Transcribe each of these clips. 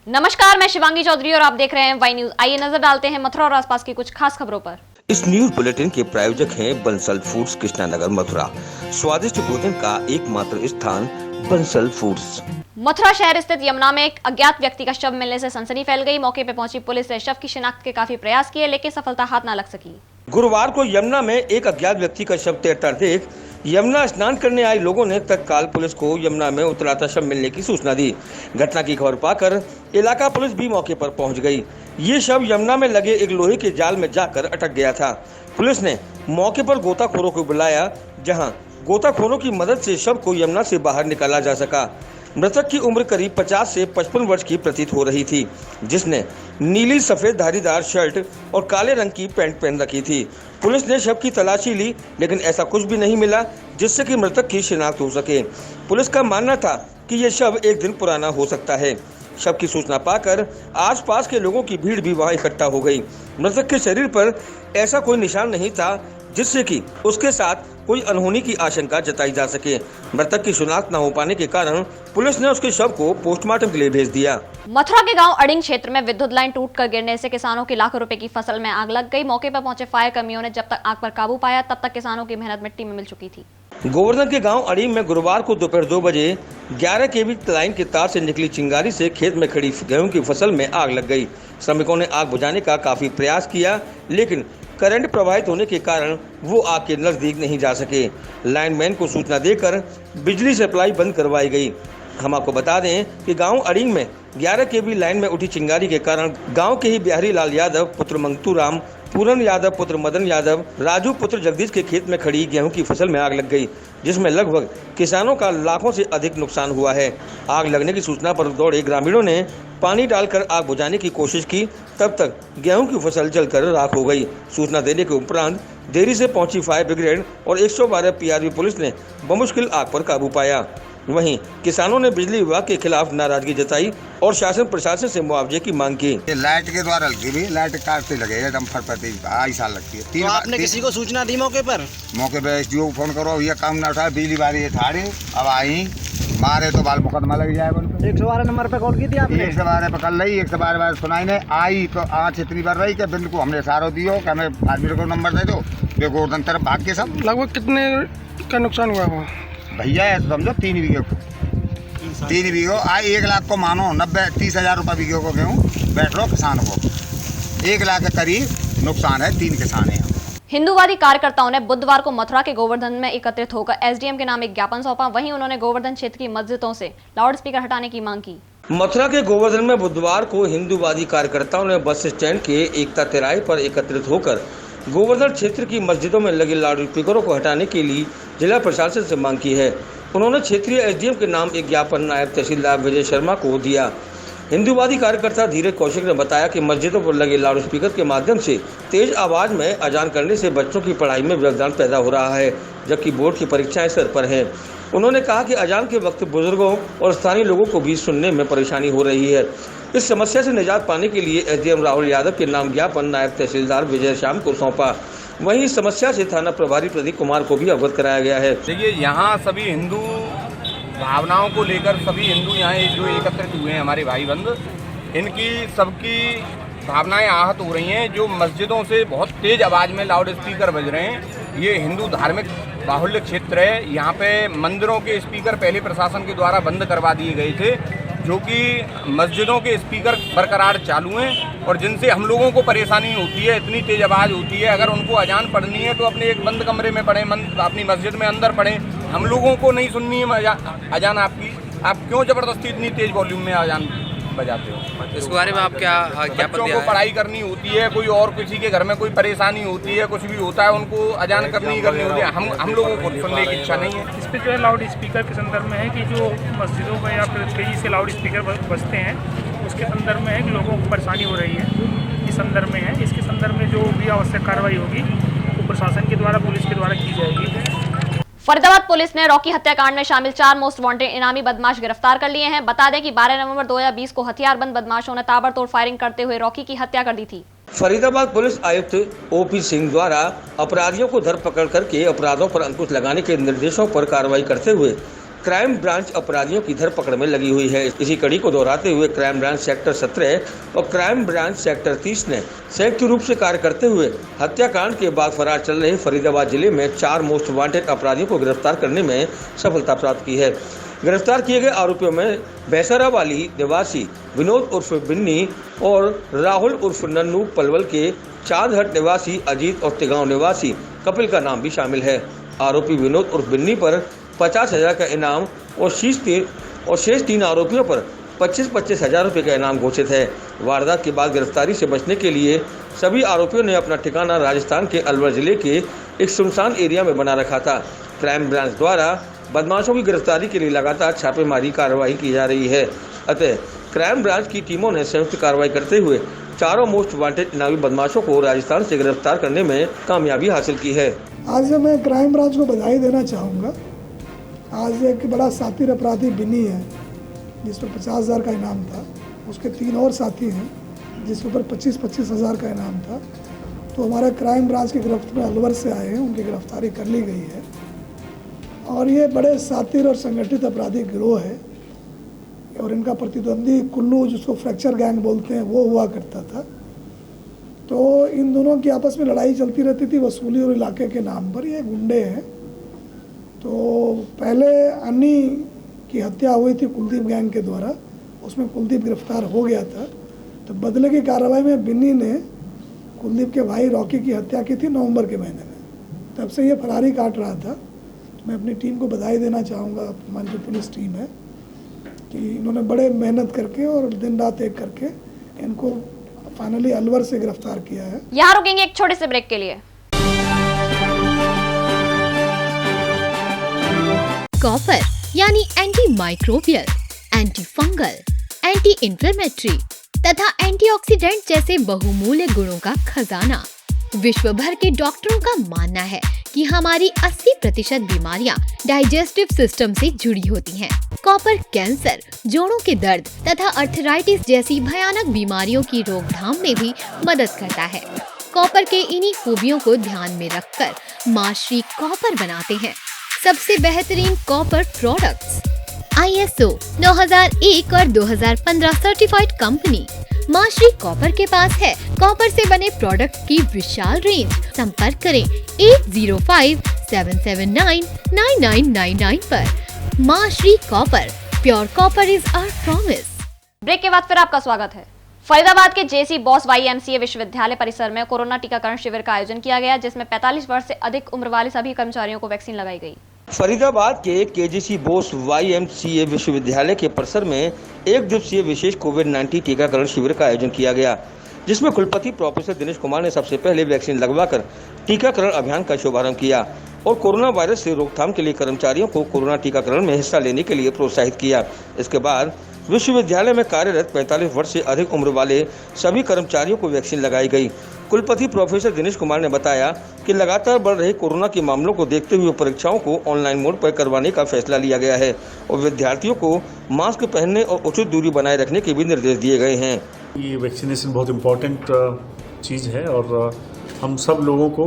नमस्कार, मैं शिवांगी चौधरी और आप देख रहे हैं वाई न्यूज। आइए नजर डालते हैं मथुरा और आसपास की कुछ खास खबरों पर। इस न्यूज बुलेटिन के प्रायोजक हैं बंसल फूड्स, कृष्णानगर, मथुरा। स्वादिष्ट भोजन का एकमात्र स्थान बंसल फूड्स। मथुरा शहर स्थित यमुना में एक अज्ञात व्यक्ति का शव मिलने से सनसनी फैल गई। मौके पर पहुंची पुलिस ने शव की शिनाख्त के काफी प्रयास किए, लेकिन सफलता हाथ न लग सकी। गुरुवार को यमुना में एक अज्ञात व्यक्ति का शव तैरता देख यमुना स्नान करने आए लोगों ने तत्काल पुलिस को यमुना में उतराता शव मिलने की सूचना दी। घटना की खबर पाकर इलाका पुलिस भी मौके पर पहुंच गई। ये शव यमुना में लगे एक लोहे के जाल में जाकर अटक गया था। पुलिस ने मौके पर गोताखोरों को बुलाया, जहां गोताखोरों की मदद से शव को यमुना से बाहर निकाला जा सका। मृतक की उम्र करीब 50 से 55 वर्ष की प्रतीत हो रही थी, जिसने नीली सफेद धारीदार शर्ट और काले रंग की पैंट पहन रखी थी। पुलिस ने शव की तलाशी ली, लेकिन ऐसा कुछ भी नहीं मिला जिससे कि मृतक की शिनाख्त हो सके। पुलिस का मानना था कि यह शव एक दिन पुराना हो सकता है। शव की सूचना पाकर आसपास के लोगों की भीड़ भी वहां इकट्ठा हो गई। मृतक के शरीर पर ऐसा कोई निशान नहीं था जिससे कि उसके साथ कोई अनहोनी की आशंका जताई जा सके। मृतक की शिनाख्त न हो पाने के कारण पुलिस ने उसके शव को पोस्टमार्टम के लिए भेज दिया। मथुरा के गांव अड़िंग क्षेत्र में विद्युत लाइन टूटकर गिरने से किसानों की लाखों रुपए की फसल में आग लग गई। मौके पर पहुंचे फायर कर्मियों ने जब तक आग पर काबू पाया, तब तक किसानों की मेहनत मिट्टी में मिल चुकी थी। गोवर्धन के गांव अड़ीम में गुरुवार को दोपहर 2 बजे 11 केवी लाइन के तार से निकली चिंगारी से खेत में खड़ी गेहूं की फसल में आग लग गई। श्रमिकों ने आग बुझाने का काफी प्रयास किया, लेकिन करंट प्रवाहित होने के कारण वो आग के नजदीक नहीं जा सके। लाइनमैन को सूचना देकर बिजली सप्लाई बंद करवाई गई। हम आपको बता दें कि गांव अड़ींग में 11 केवी लाइन में उठी चिंगारी के कारण गांव के ही बिहारी लाल यादव पुत्र मंगतू राम, पूरन यादव पुत्र मदन यादव, राजू पुत्र जगदीश के खेत में खड़ी गेहूं की फसल में आग लग गई, जिसमें लगभग किसानों का लाखों से अधिक नुकसान हुआ है। आग लगने की सूचना पर दौड़े ग्रामीणों ने पानी डालकर आग बुझाने की कोशिश की, तब तक गेहूं की फसल जलकर राख हो गई। सूचना देने के उपरांत देरी से पहुंची फायर ब्रिगेड और 112 पीआरवी पुलिस ने बमुश्किल आग पर काबू पाया। वहीं किसानों ने बिजली विभाग के खिलाफ नाराजगी जताई और शासन प्रशासन से मुआवजे की मांग की। लाइट के द्वारा लगी हुई, लाइट काटते लगे डंपर पर 2.5 साल लगती है। तो आपने किसी को सूचना दी मौके पर? मौके पे एसडीओ को फोन करो, ये काम ना उठाया, बिजली वाली ये थाड़े अब आई मारे तो बाल मुकदमा लग जाए। 112 नंबर पे कॉल की थी आपने? 112 पे कल रही, 112 सुनाई नहीं आई तो आँच इतनी बार रही कि बिंद को हमने सारो दियो कि हमें आदमी को नंबर दे दो, गोवर्धन तरफ भाग के सब। लगभग कितने का नुकसान हुआ हुआ भैया समझो 3 बीघे को 3 बीघे आई 1 लाख को मानो 90-30 हज़ार रुपये बीघे को गेहूँ बैठ लो किसान को 1 लाख के करीब नुकसान है। 3 किसान है। हिंदूवादी कार्यकर्ताओं ने बुधवार को मथुरा के गोवर्धन में एकत्रित होकर एसडीएम के नाम एक ज्ञापन सौंपा। वहीं उन्होंने गोवर्धन क्षेत्र की मस्जिदों से लाउड स्पीकर हटाने की मांग की। मथुरा के गोवर्धन में बुधवार को हिंदूवादी कार्यकर्ताओं ने बस स्टैंड के एकता तिराहे पर एकत्रित होकर गोवर्धन क्षेत्र की मस्जिदों में लगे लाउड स्पीकरों को हटाने के लिए जिला प्रशासन से मांग की है। उन्होंने क्षेत्रीय एसडीएम के नाम एक ज्ञापन नायब तहसीलदार विजय शर्मा को दिया। हिंदूवादी कार्यकर्ता धीरज कौशिक ने बताया कि मस्जिदों पर लगे लाउड स्पीकर के माध्यम से तेज आवाज में अजान करने से बच्चों की पढ़ाई में व्यवधान पैदा हो रहा है, जबकि बोर्ड की परीक्षाएं सर पर हैं। उन्होंने कहा कि अजान के वक्त बुजुर्गों और स्थानीय लोगों को भी सुनने में परेशानी हो रही है। इस समस्या से निजात पाने के लिए एसडीएम राहुल यादव के नाम ज्ञापन नायब तहसीलदार विजय श्याम को सौंपा। वहीं इस समस्या से थाना प्रभारी प्रदीप कुमार को भी अवगत कराया गया है। देखिए, यहाँ सभी हिंदू भावनाओं को लेकर सभी हिंदू यहाँ जो एकत्रित हुए हैं हमारे भाई बंधु, इनकी सबकी भावनाएं आहत हो रही हैं। जो मस्जिदों से बहुत तेज आवाज़ में लाउड स्पीकर बज रहे हैं, ये हिंदू धार्मिक बाहुल्य क्षेत्र है। यहाँ पे मंदिरों के स्पीकर पहले प्रशासन के द्वारा बंद करवा दिए गए थे, जो कि मस्जिदों के स्पीकर बरकरार चालू हैं और जिनसे हम लोगों को परेशानी होती है। इतनी तेज आवाज़ होती है, अगर उनको अजान पढ़नी है तो अपने एक बंद कमरे में पढ़ें, अपनी मस्जिद में अंदर पढ़ें। हम लोगों को नहीं सुननी है अजान आपकी, आप क्यों ज़बरदस्ती इतनी तेज वॉल्यूम में अजान बजाते हो? इसके बारे में आप क्या बच्चों को पढ़ाई करनी होती है, कोई और किसी के घर में कोई परेशानी होती है, कुछ भी होता है, उनको अजान करनी होती है। हम लोगों को सुनने की इच्छा नहीं है। इस पर जो है लाउड स्पीकर के संदर्भ में है कि जो मस्जिदों में या फिर तेजी से लाउड स्पीकर बजते हैं, उसके संदर्भ में है कि लोगों को परेशानी हो रही है। इस संदर्भ में है, इसके संदर्भ में जो भी आवश्यक कार्रवाई होगी वो प्रशासन के द्वारा, पुलिस के द्वारा की जाएगी। फरीदाबाद पुलिस ने रॉकी हत्याकांड में शामिल 4 मोस्ट वांटेड इनामी बदमाश गिरफ्तार कर लिए हैं। बता दें कि 12 नवंबर 2020 को हथियारबंद बदमाशों ने ताबड़तोड़ फायरिंग करते हुए रॉकी की हत्या कर दी थी। फरीदाबाद पुलिस आयुक्त ओपी सिंह द्वारा अपराधियों को धरपकड़ करके अपराधों पर अंकुश लगाने के निर्देशों पर कार्रवाई करते हुए क्राइम ब्रांच अपराधियों की धरपकड़ में लगी हुई है। इसी कड़ी को दोहराते हुए क्राइम ब्रांच सेक्टर 17 और क्राइम ब्रांच सेक्टर 30 ने संयुक्त रूप से कार्य करते हुए हत्याकांड के बाद फरार चल रहे फरीदाबाद जिले में 4 मोस्ट वांटेड अपराधियों को गिरफ्तार करने में सफलता प्राप्त की है। गिरफ्तार किए गए आरोपियों में बैसरावाली निवासी विनोद उर्फ बिन्नी और राहुल उर्फ नन्नू पलवल के चांदहट निवासी अजीत और तिगांव निवासी कपिल का नाम भी शामिल है। आरोपी विनोद उर्फ बिन्नी पर 50,000 का इनाम और शेष 3 आरोपियों पर 25-25 हज़ार रुपये का इनाम घोषित है। वारदात के बाद गिरफ्तारी से बचने के लिए सभी आरोपियों ने अपना ठिकाना राजस्थान के अलवर जिले के एक सुनसान एरिया में बना रखा था। क्राइम ब्रांच द्वारा बदमाशों की गिरफ्तारी के लिए लगातार छापेमारी कार्रवाई की जा रही है। अतः क्राइम ब्रांच की टीमों ने संयुक्त कार्रवाई करते हुए चारों मोस्ट वांटेड इनामी बदमाशों को राजस्थान से गिरफ्तार करने में कामयाबी हासिल की है। आज मैं क्राइम ब्रांच को बधाई देना चाहूँगा। आज एक बड़ा साथी अपराधी बिन्नी है जिस पर 50,000 का इनाम था, उसके 3 और साथी हैं जिसके ऊपर 25-25 हज़ार का इनाम था। तो हमारे क्राइम ब्रांच की गिरफ्त में अलवर से आए हैं, उनकी गिरफ्तारी कर ली गई है। और ये बड़े सातिर और संगठित अपराधी गिरोह है और इनका प्रतिद्वंदी कुल्लू, जिसको फ्रैक्चर गैंग बोलते हैं, वो हुआ करता था। तो इन दोनों की आपस में लड़ाई चलती रहती थी वसूली और इलाके के नाम पर। ये गुंडे हैं। तो पहले अन्नी की हत्या हुई थी कुलदीप गैंग के द्वारा, उसमें कुलदीप गिरफ्तार हो गया था। तो बदले की कार्रवाई में बिन्नी ने कुलदीप के भाई रॉकी की हत्या की थी नवंबर के महीने में। तब से ये फरारी काट रहा था। मैं अपनी टीम को बधाई देना चाहूँगा, हमारी जो पुलिस टीम है, कि इन्होंने बड़े मेहनत करके और दिन रात एक करके इनको फाइनली अलवर से गिरफ्तार किया है। यहाँ रुकेंगे एक छोटे से ब्रेक के लिए। कॉपर यानी anti microbial, anti fungal, anti inflammatory तथा एंटीऑक्सीडेंट जैसे बहुमूल्य गुणों का खजाना। विश्व भर के डॉक्टरों का मानना है कि हमारी 80% बीमारियां डाइजेस्टिव सिस्टम से जुड़ी होती हैं। कॉपर कैंसर, जोड़ों के दर्द तथा अर्थराइटिस जैसी भयानक बीमारियों की रोकथाम में भी मदद करता है। कॉपर के इन्हीं खूबियों को ध्यान में रखकर माँ श्री कॉपर बनाते हैं सबसे बेहतरीन कॉपर प्रोडक्ट्स। ISO 9001 और 2015 सर्टिफाइड कंपनी माँ श्री कॉपर के पास है कॉपर से बने प्रोडक्ट की विशाल रेंज। संपर्क करें 8057799999 पर। Maa Shri copper, pure copper is our promise. Break के बाद फिर आपका स्वागत है। फरीदाबाद के JC बॉस YMCA विश्वविद्यालय परिसर में कोरोना टीकाकरण शिविर का आयोजन किया गया, जिसमें 45 वर्ष से अधिक उम्र वाले सभी कर्मचारियों को वैक्सीन लगाई गई। फरीदाबाद के KGC बोस YMCA विश्वविद्यालय के परिसर में 1 दिवसीय विशेष कोविड-19 टीकाकरण शिविर का आयोजन किया गया, जिसमें कुलपति प्रोफेसर दिनेश कुमार ने सबसे पहले वैक्सीन लगवाकर टीकाकरण अभियान का शुभारंभ किया और कोरोना वायरस से रोकथाम के लिए कर्मचारियों को कोरोना टीकाकरण में हिस्सा लेने के लिए प्रोत्साहित किया। इसके बाद विश्वविद्यालय में कार्यरत 45 वर्ष से अधिक उम्र वाले सभी कर्मचारियों को वैक्सीन लगाई गई। कुलपति प्रोफेसर दिनेश कुमार ने बताया कि लगातार बढ़ रहे कोरोना के मामलों को देखते हुए परीक्षाओं को ऑनलाइन मोड पर करवाने का फैसला लिया गया है और विद्यार्थियों को मास्क पहनने और उचित दूरी बनाए रखने के भी निर्देश दिए गए हैं। ये वैक्सीनेशन बहुत इम्पोर्टेंट चीज़ है और हम सब लोगों को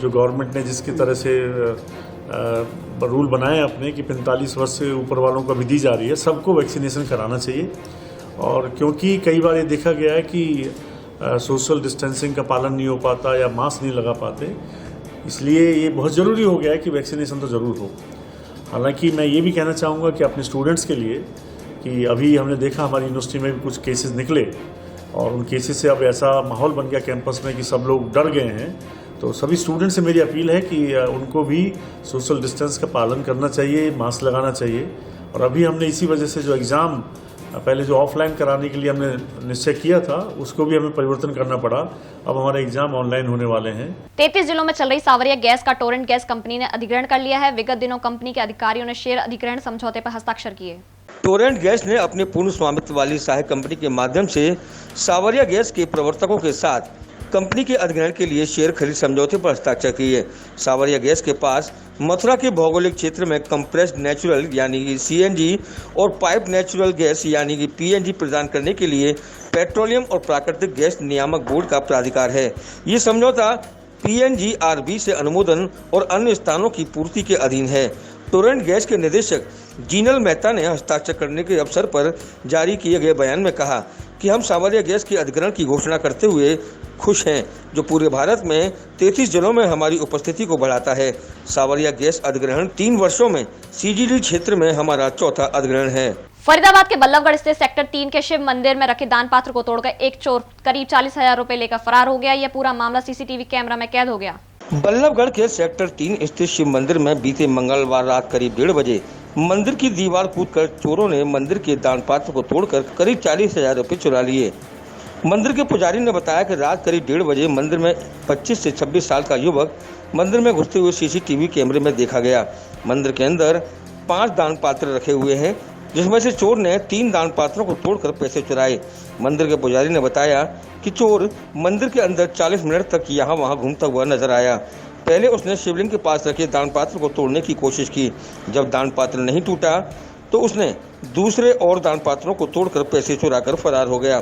जो गवर्नमेंट ने जिसकी तरह से रूल बनाए अपने कि 45 वर्ष से ऊपर वालों को भी दी जा रही है, सबको वैक्सीनेशन कराना चाहिए। और क्योंकि कई बार ये देखा गया है कि सोशल डिस्टेंसिंग का पालन नहीं हो पाता या मास्क नहीं लगा पाते, इसलिए ये बहुत ज़रूरी हो गया है कि वैक्सीनेशन तो ज़रूर हो। हालांकि मैं ये भी कहना चाहूँगा कि अपने स्टूडेंट्स के लिए कि अभी हमने देखा हमारी यूनिवर्सिटी में भी कुछ केसेस निकले और उन केसेस से अब ऐसा माहौल बन गया कैंपस में कि सब लोग डर गए हैं। तो सभी स्टूडेंट से मेरी अपील है कि उनको भी सोशल डिस्टेंस का पालन करना चाहिए, मास्क लगाना चाहिए। और अभी हमने इसी वजह से जो एग्ज़ाम पहले जो ऑफलाइन कराने के लिए हमने निश्चय किया था उसको भी हमें परिवर्तन करना पड़ा। अब हमारे एग्जाम ऑनलाइन होने वाले हैं। 33 जिलों में चल रही सावरिया गैस का टोरेंट गैस कंपनी ने अधिग्रहण कर लिया है। विगत दिनों कंपनी के अधिकारियों ने शेयर अधिग्रहण समझौते पर हस्ताक्षर किए। टोरेंट गैस ने अपने पूर्ण स्वामित्व वाली सहायक कंपनी के माध्यम से सावरिया गैस के प्रवर्तकों के साथ कंपनी के अधिग्रहण के लिए शेयर खरीद समझौते पर हस्ताक्षर किए। सावरिया गैस के पास मथुरा के भौगोलिक क्षेत्र में कंप्रेस्ड नेचुरल यानी कि CNG और पाइप नेचुरल गैस यानी कि PNG प्रदान करने के लिए पेट्रोलियम और प्राकृतिक गैस नियामक बोर्ड का प्राधिकार है। ये समझौता PNGRB से अनुमोदन और अन्य स्थानों की पूर्ति के अधीन है। टोरेंट गैस के निदेशक जीनल मेहता ने हस्ताक्षर करने के अवसर पर जारी किए गए बयान में कहा कि हम सावरिया गैस के अधिग्रहण की घोषणा करते हुए खुश हैं, जो पूरे भारत में 33 जिलों में हमारी उपस्थिति को बढ़ाता है। सावरिया गैस अधिग्रहण 3 वर्षों में CGD क्षेत्र में हमारा चौथा अधिग्रहण है। फरीदाबाद के बल्लभगढ़ स्थित सेक्टर 3 के शिव मंदिर में रखे दान पात्र को तोड़कर एक चोर करीब 40,000 रुपए लेकर फरार हो गया। यह पूरा मामला CCTV कैमरा में कैद हो गया। बल्लभगढ़ के सेक्टर 3 स्थित शिव मंदिर में बीते मंगलवार रात करीब 1:30 बजे मंदिर की दीवार कूदकर चोरों ने मंदिर के दान पात्र को तोड़कर करीब 40,000 रुपए चुरा लिए। मंदिर के पुजारी ने बताया कि रात करीब 1:30 बजे मंदिर में 25 से 26 साल का युवक मंदिर में घुसते हुए CCTV कैमरे में देखा गया। मंदिर के अंदर 5 दान पात्र रखे हुए हैं, जिसमें से चोर ने 3 दान पात्रों को तोड़कर पैसे चुराए। मंदिर के पुजारी ने बताया कि चोर मंदिर के अंदर 40 मिनट तक यहाँ वहाँ घूमता हुआ नजर आया। पहले उसने शिवलिंग के पास रखे दान पात्र को तोड़ने की कोशिश की। जब दान पात्र नहीं टूटा तो उसने दूसरे और दान पात्रों को तोड़कर पैसे चुराकर फरार हो गया।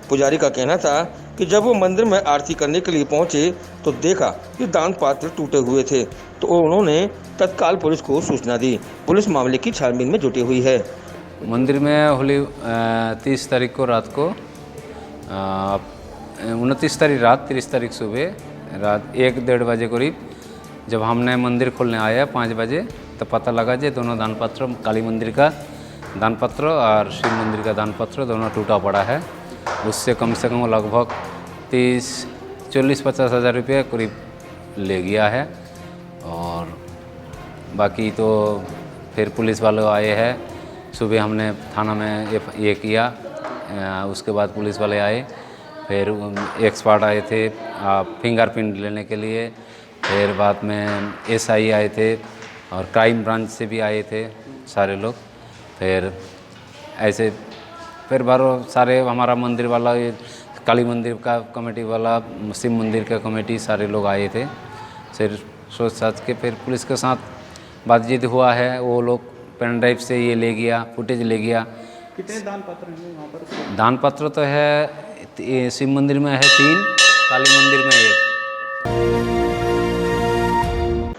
पुजारी का कहना था कि जब वो मंदिर में आरती करने के लिए पहुंचे तो देखा कि दान पात्र टूटे हुए थे, तो उन्होंने तत्काल पुलिस को सूचना दी। पुलिस मामले की छानबीन में जुटी हुई है। मंदिर में होली 30 तारीख को रात को 29 तारीख रात 30 तारीख सुबह रात 1-1:30 बजे करीब जब हमने मंदिर खोलने आया 5 बजे, तो पता लगा कि दोनों दानपत्र, काली मंदिर का दानपत्र और शिव मंदिर का दानपत्र दोनों टूटा पड़ा है। उससे कम से कम लगभग 40-50 हज़ार रुपये करीब ले गया है। और बाकी तो फिर पुलिस वाले आए हैं। सुबह हमने थाना में ये किया, उसके बाद पुलिस वाले आए, फिर एक्सपर्ट आए थे फिंगरप्रिंट लेने के लिए, फिर बाद में SI आए थे और क्राइम ब्रांच से भी आए थे सारे लोग। फिर ऐसे फिर बारो सारे हमारा मंदिर वाला, काली मंदिर का कमेटी वाला, शिव मंदिर का कमेटी, सारे लोग आए थे। फिर सोच साच के फिर पुलिस के साथ बातचीत हुआ है। वो लोग पेन ड्राइव से ये ले गया, फुटेज ले गया। कितने दान पत्र हैं वहाँ पर? दान पत्र तो है शिव मंदिर में है 3, काली मंदिर में 1।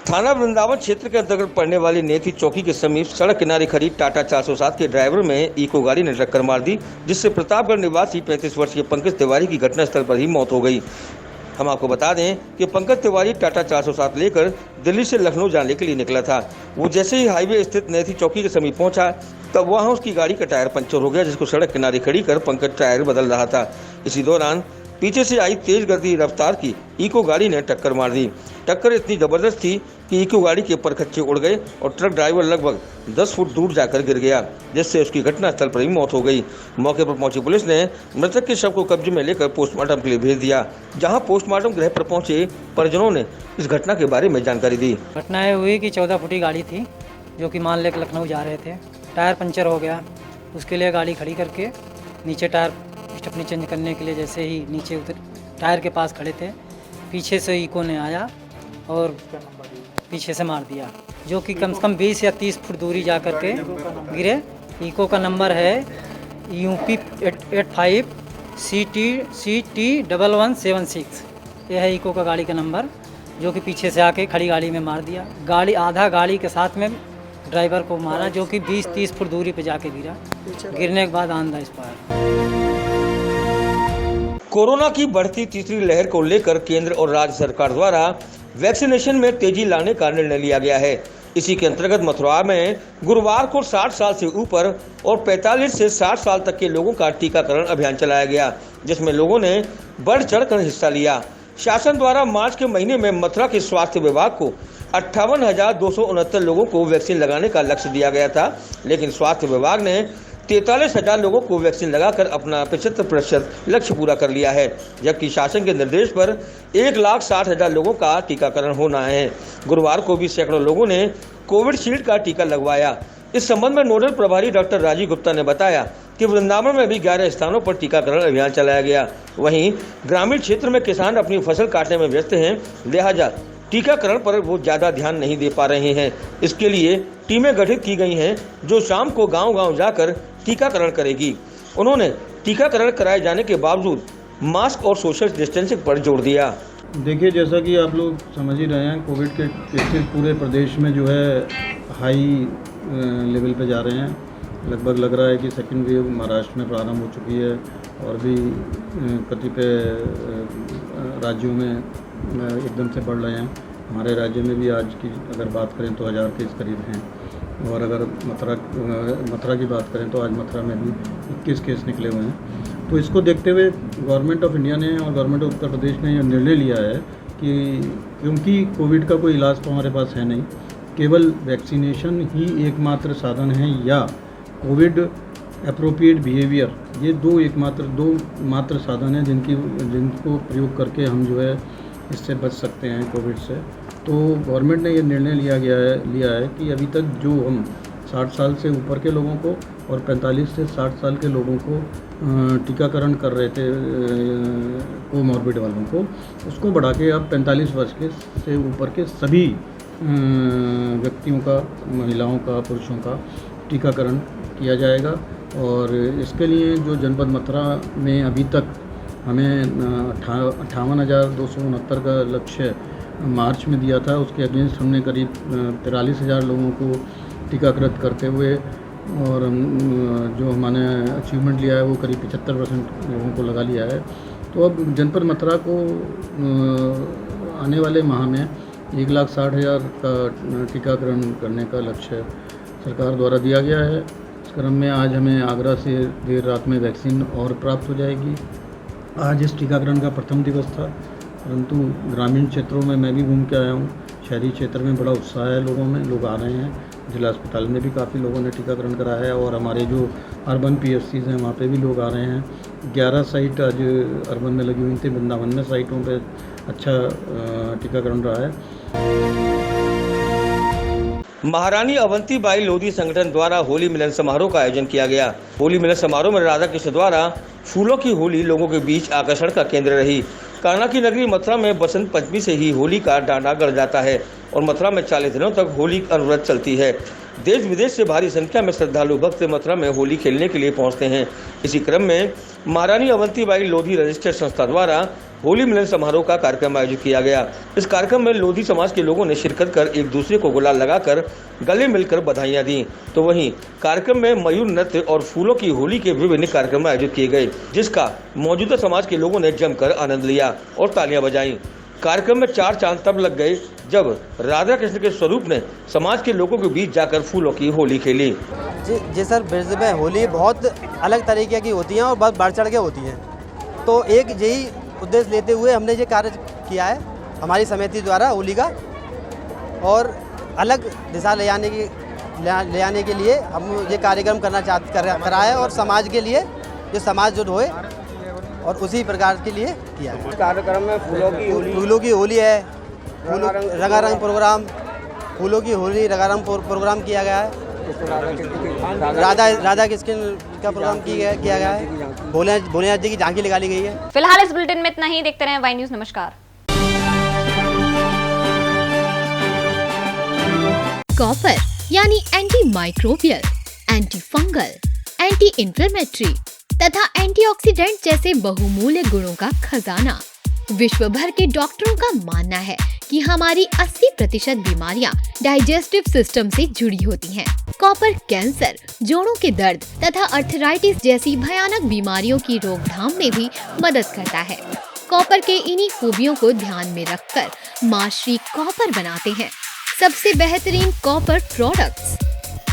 थाना वृंदावन क्षेत्र के अंतर्गत पड़ने वाली नेथी चौकी के समीप सड़क किनारे खड़ी टाटा 407 के ड्राइवर में इको गाड़ी ने टक्कर मार दी, जिससे प्रतापगढ़ निवासी 35 वर्षीय पंकज तिवारी की घटनास्थल पर ही मौत हो गई। हम आपको बता दें कि पंकज तिवारी टाटा 407 लेकर दिल्ली से लखनऊ जाने के लिए निकला था। वो जैसे ही हाईवे स्थित नेथी चौकी के समीप पहुंचा, तब वहां उसकी गाड़ी का टायर पंचर हो गया, जिसको सड़क किनारे खड़ी कर पंकज टायर बदल रहा था। इसी दौरान पीछे से आई तेज गति रफ्तार की इको गाड़ी ने टक्कर मार दी। टक्कर इतनी जबरदस्त थी कि इको गाड़ी के परखच्चे उड़ गए और ट्रक ड्राइवर लगभग 10 फुट दूर जाकर गिर गया, जिससे उसकी घटनास्थल पर ही मौत हो गई। मौके पर पहुंची पुलिस ने मृतक के शव को कब्जे में लेकर पोस्टमार्टम के लिए भेज दिया, जहां पोस्टमार्टम गृह पर पहुंचे परिजनों ने इस घटना के बारे में जानकारी दी। घटनाएं हुई कि 14 फुटी गाड़ी थी जो कि मान लेकर लखनऊ जा रहे थे। टायर पंचर हो गया, उसके लिए गाड़ी खड़ी करके नीचे टायर स्टेपनी चेंज करने के लिए जैसे ही नीचे उतर टायर के पास खड़े थे, पीछे से इको ने आया और पीछे से मार दिया, जो कि कम से कम 20 या 30 फुट दूरी जा कर के गिरे। इको का नंबर है UP 85 CT 1176। यह है इको का गाड़ी का नंबर, जो कि पीछे से आके खड़ी गाड़ी में मार दिया। गाड़ी आधा गाड़ी के साथ में ड्राइवर को मारा, जो कि 20-30 फुट दूरी पे जाके गिरा। गिरने के बाद ऑन द स्पॉट। कोरोना की बढ़ती तीसरी लहर को लेकर केंद्र और राज्य सरकार द्वारा वैक्सीनेशन में तेजी लाने का निर्णय लिया गया है। इसी के अंतर्गत मथुरा में गुरुवार को 60 साल से ऊपर और 45 से 60 साल तक के लोगों का टीकाकरण अभियान चलाया गया, जिसमें लोगों ने बढ़ चढ़कर हिस्सा लिया। शासन द्वारा मार्च के महीने में मथुरा के स्वास्थ्य विभाग को 58,269 लोगों को वैक्सीन लगाने का लक्ष्य दिया गया था, लेकिन स्वास्थ्य विभाग ने 43,000 लोगों को वैक्सीन लगाकर अपना 75% लक्ष्य पूरा कर लिया है, जबकि शासन के निर्देश पर 1,60,000 लोगों का टीकाकरण होना है। गुरुवार को भी सैकड़ों लोगों ने कोविडशील्ड का टीका लगवाया। इस संबंध में नोडल प्रभारी डॉक्टर राजीव गुप्ता ने बताया कि वृंदावन में भी 11 स्थानों पर टीकाकरण अभियान चलाया गया। वहीं ग्रामीण क्षेत्र में किसान अपनी फसल काटने में व्यस्त हैं, लिहाजा टीकाकरण पर वो ज्यादा ध्यान नहीं दे पा रहे हैं। इसके लिए टीमें गठित की गई हैं, जो शाम को गांव-गांव जाकर टीकाकरण करेगी। उन्होंने टीकाकरण कराए जाने के बावजूद मास्क और सोशल डिस्टेंसिंग पर जोर दिया। देखिए, जैसा कि आप लोग समझ ही रहे हैं, कोविड के केसेस पूरे प्रदेश में जो है हाई लेवल पे जा रहे हैं। लगभग लग रहा है कि सेकेंड वेव महाराष्ट्र में प्रारंभ हो चुकी है और भी कतिपय राज्यों में एकदम से बढ़ रहे हैं। हमारे राज्य में भी आज की अगर बात करें तो 1000 के करीब हैं, और अगर मथुरा की बात करें तो आज मथुरा में भी 21 केस निकले हुए हैं। तो इसको देखते हुए गवर्नमेंट ऑफ इंडिया ने और गवर्नमेंट ऑफ उत्तर प्रदेश ने यह निर्णय लिया है कि क्योंकि कोविड का कोई इलाज तो हमारे पास है नहीं, केवल वैक्सीनेशन ही एकमात्र साधन है या कोविड एप्रोप्रिएट बिहेवियर, ये दो मात्र साधन हैं जिनको प्रयोग करके हम जो है इससे बच सकते हैं कोविड से। तो गवर्नमेंट ने ये निर्णय लिया है कि अभी तक जो हम 60 साल से ऊपर के लोगों को और 45 से 60 साल के लोगों को टीकाकरण कर रहे थे कोमॉर्बिड वालों को, उसको बढ़ा के अब 45 वर्ष के से ऊपर के सभी व्यक्तियों का, महिलाओं का, पुरुषों का टीकाकरण किया जाएगा। और इसके लिए जो जनपद मथुरा में अभी तक हमें 58,269 का लक्ष्य मार्च में दिया था, उसके अगेंस्ट हमने करीब 43,000 लोगों को टीकाकृत करते हुए और जो हमने अचीवमेंट लिया है वो करीब 75% लोगों को लगा लिया है। तो अब जनपद मथुरा को आने वाले माह में 1,60,000 का टीकाकरण करने का लक्ष्य सरकार द्वारा दिया गया है। इस क्रम में आज हमें आगरा से देर रात में वैक्सीन और प्राप्त हो जाएगी। आज इस टीकाकरण का प्रथम दिवस था, परंतु ग्रामीण क्षेत्रों में मैं भी घूम के आया हूँ। शहरी क्षेत्र में बड़ा उत्साह है लोगों में, लोग आ रहे हैं। जिला अस्पताल में भी काफ़ी लोगों ने टीकाकरण कराया है और हमारे जो अर्बन PSCs हैं वहाँ पे भी लोग आ रहे हैं। 11 साइट आज अर्बन में लगी हुई थी, वृंदावन में साइटों पे अच्छा टीकाकरण रहा है। महारानी अवंतीबाई लोधी संगठन द्वारा होली मिलन समारोह का आयोजन किया गया। होली मिलन समारोह में राधा कृष्ण द्वारा फूलों की होली लोगों के बीच आकर्षण का केंद्र रही। कान्हा की नगरी मथुरा में बसंत पंचमी से ही होली का डांडा गड़ जाता है और मथुरा में 40 दिनों तक होली अनवरत चलती है। देश विदेश से भारी संख्या में श्रद्धालु भक्त मथुरा में होली खेलने के लिए पहुंचते हैं। इसी क्रम में महारानी अवंतीबाई लोधी रजिस्टर्ड संस्था द्वारा होली मिलन समारोह का कार्यक्रम आयोजित किया गया। इस कार्यक्रम में लोधी समाज के लोगों ने शिरकत कर एक दूसरे को गुलाल लगाकर गले मिलकर बधाइयां दी। तो वहीं कार्यक्रम में मयूर नृत्य और फूलों की होली के विभिन्न कार्यक्रम आयोजित किए गए, जिसका मौजूदा समाज के लोगों ने जमकर आनंद लिया और तालियां बजाई। कार्यक्रम में 4 चांद तब लग गए जब राधा कृष्ण के स्वरूप ने समाज के लोगों के बीच जाकर फूलों की होली खेली। जी सर, ब्रज में होली बहुत अलग तरीके की होती है और बहुत बढ़ चढ़ के होती है। तो एक यही उद्देश्य लेते हुए हमने ये कार्य किया है हमारी समिति द्वारा होली का, और अलग दिशा ले आने के लिए हम ये कार्यक्रम करा है और समाज के लिए जो समाज जुट होए और उसी प्रकार के लिए किया है। कार्यक्रम में फूलों की होली है, रंगारंग प्रोग्राम, फूलों की होली रंगारंग प्रोग्राम किया गया है। राधा कृष्ण का प्रोग्राम किया गया है। भोलेनाथ जी की झांकी निकाली गई है। फिलहाल इस बुलेटिन में इतना ही। देखते रहें वाई न्यूज़। नमस्कार। कॉपर यानी anti microbial, anti fungal, anti inflammatory तथा एंटीऑक्सीडेंट जैसे बहुमूल्य गुणों का खजाना। विश्व भर के डॉक्टरों का मानना है कि हमारी 80% बीमारियां डाइजेस्टिव सिस्टम से जुड़ी होती हैं। कॉपर कैंसर, जोड़ों के दर्द तथा अर्थराइटिस जैसी भयानक बीमारियों की रोकथाम में भी मदद करता है। कॉपर के इन्हीं खूबियों को ध्यान में रखकर मां श्री कॉपर बनाते हैं सबसे बेहतरीन कॉपर प्रोडक्ट्स।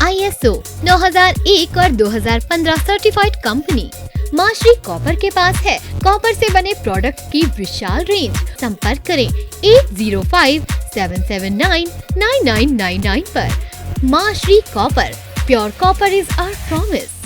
ISO 9001 और 2015 सर्टिफाइड कंपनी मां श्री कॉपर के पास है कॉपर से बने प्रोडक्ट की विशाल रेंज। संपर्क करें 8057799999 पर। Maa Shri copper, pure copper is our promise.